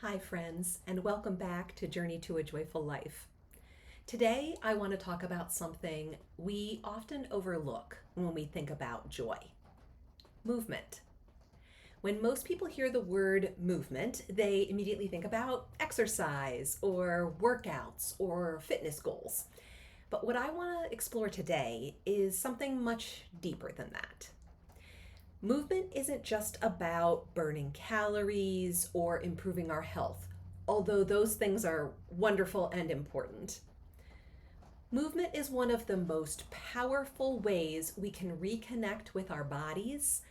Hi friends, and welcome back to Journey to a Joyful Life. Today I want to talk about something we often overlook when we think about joy: movement. When most people hear the word movement, they immediately think about exercise or workouts or fitness goals. But what I want to explore today is something much deeper than that. Movement isn't just about burning calories or improving our health, although those things are wonderful and important. Movement is one of the most powerful ways we can reconnect with our bodies,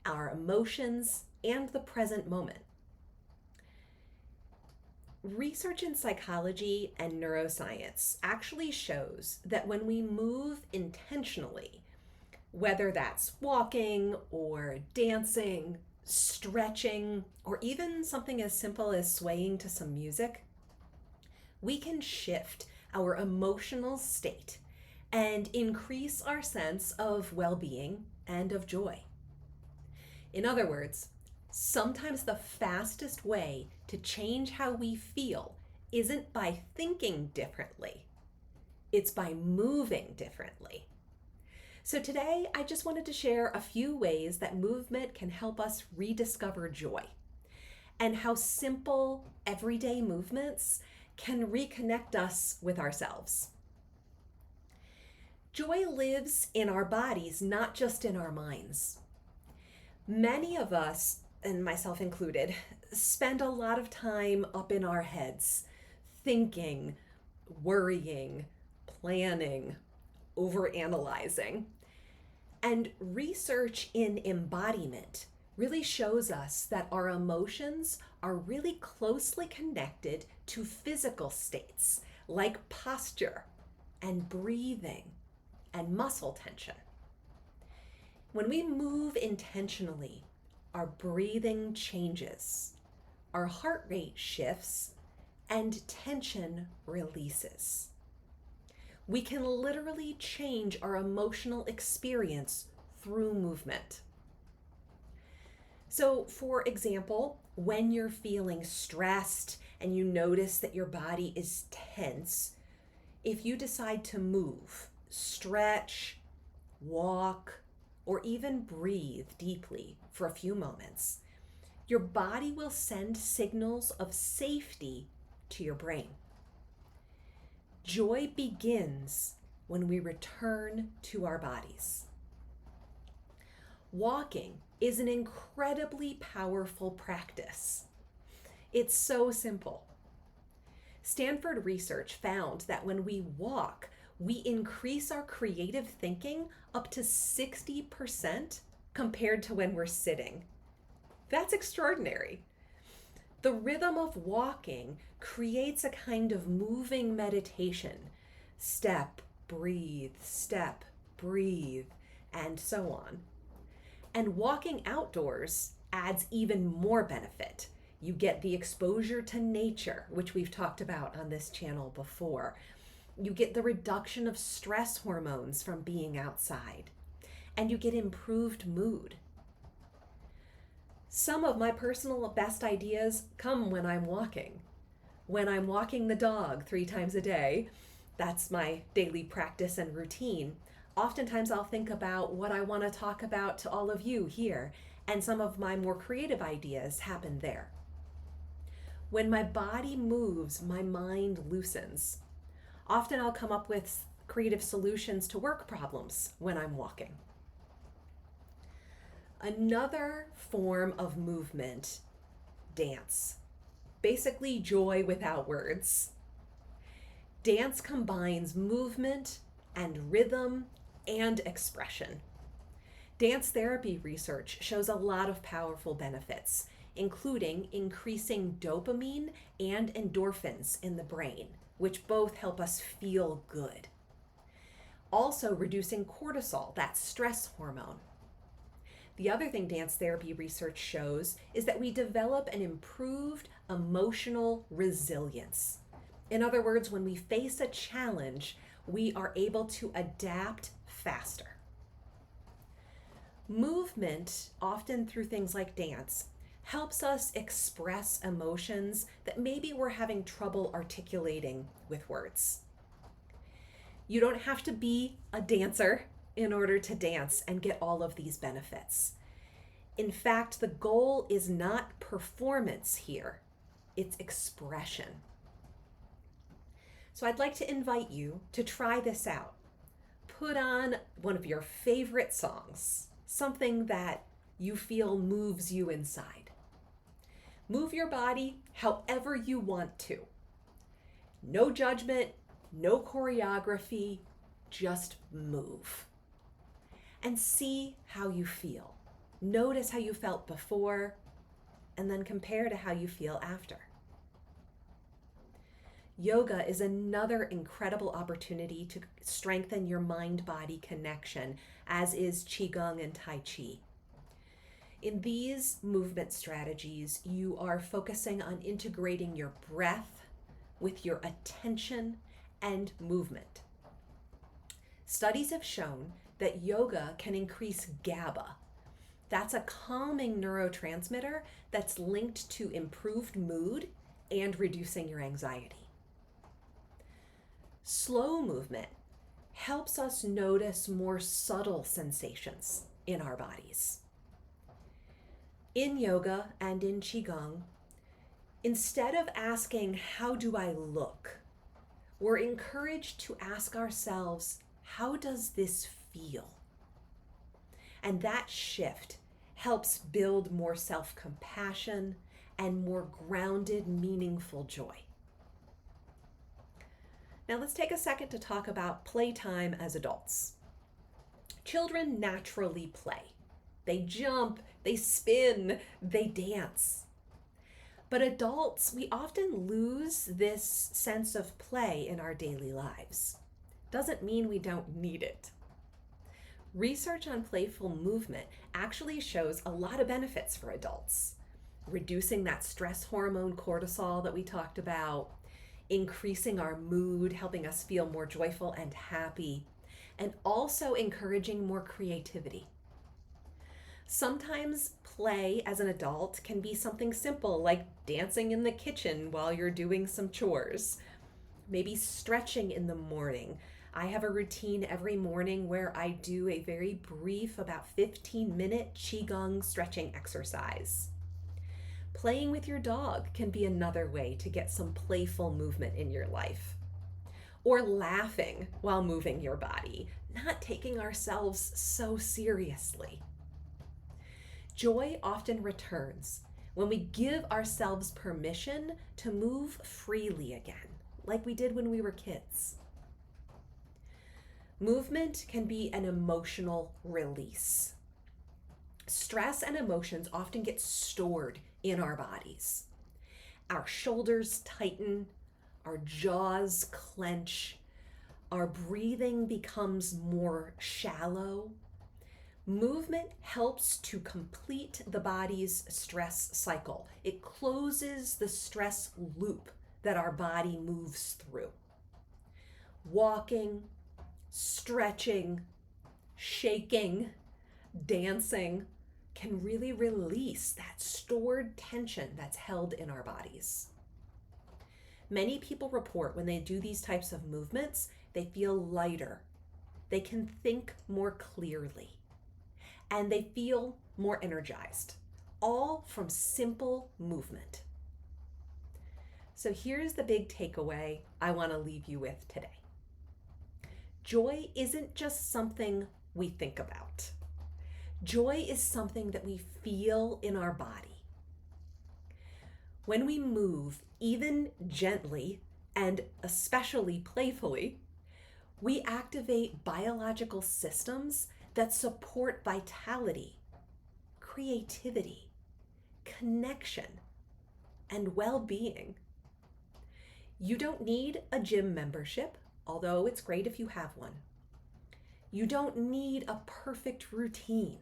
our emotions, and the present moment. Research in psychology and neuroscience actually shows that when we move intentionally, whether that's walking or dancing, stretching, or even something as simple as swaying to some music, we can shift our emotional state and increase our sense of well-being and of joy. In other words, sometimes the fastest way to change how we feel isn't by thinking differently, it's by moving differently. So today, I just wanted to share a few ways that movement can help us rediscover joy and how simple, everyday movements can reconnect us with ourselves. Joy lives in our bodies, not just in our minds. Many of us, and myself included, spend a lot of time up in our heads, thinking, worrying, planning, overanalyzing. And research in embodiment really shows us that our emotions are really closely connected to physical states like posture and breathing and muscle tension. When we move intentionally, our breathing changes, our heart rate shifts, and tension releases. We can literally change our emotional experience through movement. So, for example, when you're feeling stressed and you notice that your body is tense, if you decide to move, stretch, walk, or even breathe deeply for a few moments, your body will send signals of safety to your brain. Joy begins when we return to our bodies. Walking is an incredibly powerful practice. It's so simple. Stanford research found that when we walk, we increase our creative thinking up to 60% compared to when we're sitting. That's extraordinary. The rhythm of walking creates a kind of moving meditation. Step, breathe, and so on. And walking outdoors adds even more benefit. You get the exposure to nature, which we've talked about on this channel before. You get the reduction of stress hormones from being outside. And you get improved mood. Some of my personal best ideas come when I'm walking. When I'm walking the dog 3 times a day, that's my daily practice and routine. Oftentimes I'll think about what I want to talk about to all of you here, and some of my more creative ideas happen there. When my body moves, my mind loosens. Often I'll come up with creative solutions to work problems when I'm walking. Another form of movement, dance. Basically, joy without words. Dance combines movement and rhythm and expression. Dance therapy research shows a lot of powerful benefits, including increasing dopamine and endorphins in the brain, which both help us feel good. Also reducing cortisol, that stress hormone. The other thing dance therapy research shows is that we develop an improved emotional resilience. In other words, when we face a challenge, we are able to adapt faster. Movement, often through things like dance, helps us express emotions that maybe we're having trouble articulating with words. You don't have to be a dancer in order to dance and get all of these benefits. In fact, the goal is not performance here, it's expression. So I'd like to invite you to try this out. Put on one of your favorite songs, something that you feel moves you inside. Move your body however you want to. No judgment, no choreography, just move. And see how you feel. Notice how you felt before, and then compare to how you feel after. Yoga is another incredible opportunity to strengthen your mind-body connection, as is Qigong and Tai Chi. In these movement strategies, you are focusing on integrating your breath with your attention and movement. Studies have shown that yoga can increase GABA. That's a calming neurotransmitter that's linked to improved mood and reducing your anxiety. Slow movement helps us notice more subtle sensations in our bodies. In yoga and in Qigong, instead of asking, "How do I look?" we're encouraged to ask ourselves, "How does this feel?" And that shift helps build more self-compassion and more grounded, meaningful joy. Now let's take a second to talk about playtime as adults. Children naturally play. They jump, they spin, they dance. But adults, we often lose this sense of play in our daily lives. Doesn't mean we don't need it. Research on playful movement actually shows a lot of benefits for adults. Reducing that stress hormone cortisol that we talked about, increasing our mood, helping us feel more joyful and happy, and also encouraging more creativity. Sometimes play as an adult can be something simple like dancing in the kitchen while you're doing some chores, maybe stretching in the morning. I have a routine every morning where I do a very brief, about 15-minute Qigong stretching exercise. Playing with your dog can be another way to get some playful movement in your life. Or laughing while moving your body, not taking ourselves so seriously. Joy often returns when we give ourselves permission to move freely again, like we did when we were kids. Movement can be an emotional release. Stress and emotions often get stored in our bodies. Our shoulders tighten, our jaws clench, our breathing becomes more shallow. Movement helps to complete the body's stress cycle. It closes the stress loop that our body moves through. Walking, stretching, shaking, dancing can really release that stored tension that's held in our bodies. Many people report when they do these types of movements, they feel lighter, they can think more clearly, and they feel more energized, all from simple movement. So here's the big takeaway I want to leave you with today. Joy isn't just something we think about. Joy is something that we feel in our body. When we move, even gently and especially playfully, we activate biological systems that support vitality, creativity, connection, and well-being. You don't need a gym membership, although it's great if you have one. You don't need a perfect routine.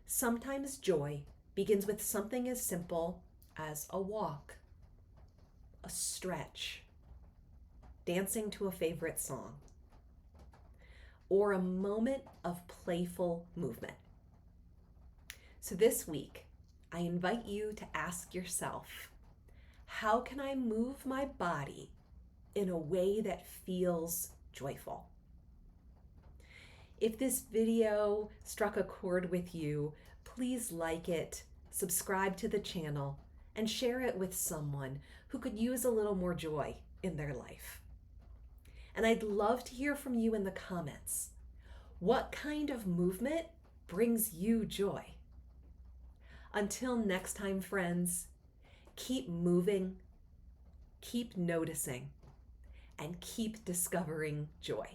Sometimes joy begins with something as simple as a walk, a stretch, dancing to a favorite song, or a moment of playful movement. So this week, I invite you to ask yourself, how can I move my body in a way that feels joyful? If this video struck a chord with you, please like it, subscribe to the channel, and share it with someone who could use a little more joy in their life. And I'd love to hear from you in the comments. What kind of movement brings you joy? Until next time, friends, keep moving, keep noticing, and keep discovering joy.